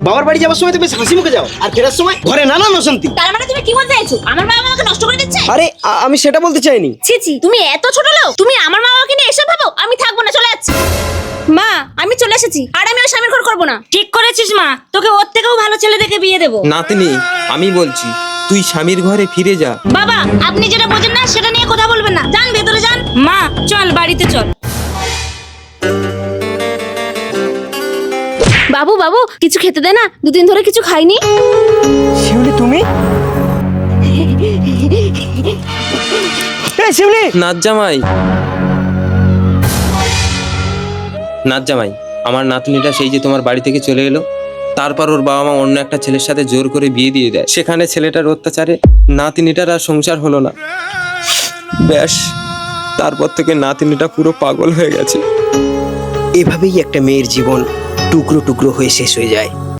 বাবার বাড়ি যাওয়ার সময় তুমি হাসি মুখে যাও, আর ফেরার সময় ঘরে নানান অশান্তি। তার মানে তুমি কি বলতে চাইছো আমার মা আমাকে নষ্ট করে দিচ্ছে? আরে আমি সেটা বলতে চাইনি। ছি ছি, তুমি এত ছোট লোক, তুমি আমার মা বাবাকে নিয়ে এসব ভাবো? আমি থাকবো না, চলে যাচ্ছি। মা আমি চলে এসেছি, আর আমি ওর স্বামীর ঘর করবো না। ঠিক করেছিস মা, তোকে ওর থেকেও ভালো ছেলে দেখে বিয়ে দেবো। নাতনি, আমি বলছি তুই স্বামীর ঘরে ফিরে যা। বাবা আপনি যেটা বোঝেন না সেটা নিয়ে কথা বলবেন না, যান ভেতরে যান। মা চল বাড়িতে চল। বাবু বাবু কিছু খেতে দে না, দুদিন ধরে কিছু খাইনি। শিউলি তুমি? এই শিউলি! নাচ জামাই, নাচ জামাই, আমার নাতনিটা সেই যে তোমার বাড়ি থেকে চলে এলো, তারপর ওর বাবা মা অন্য একটা ছেলের সাথে জোর করে বিয়ে দিয়ে দেয়। সেখানে ছেলেটার অত্যাচারে নাতনিটার আর সংসার হলো না। ব্যাস, তারপর থেকে নাতনিটা পুরো পাগল হয়ে গেছে। এভাবেই একটা মেয়ের জীবন টুকরো টুকরো হয়ে শেষ হয়ে যায়।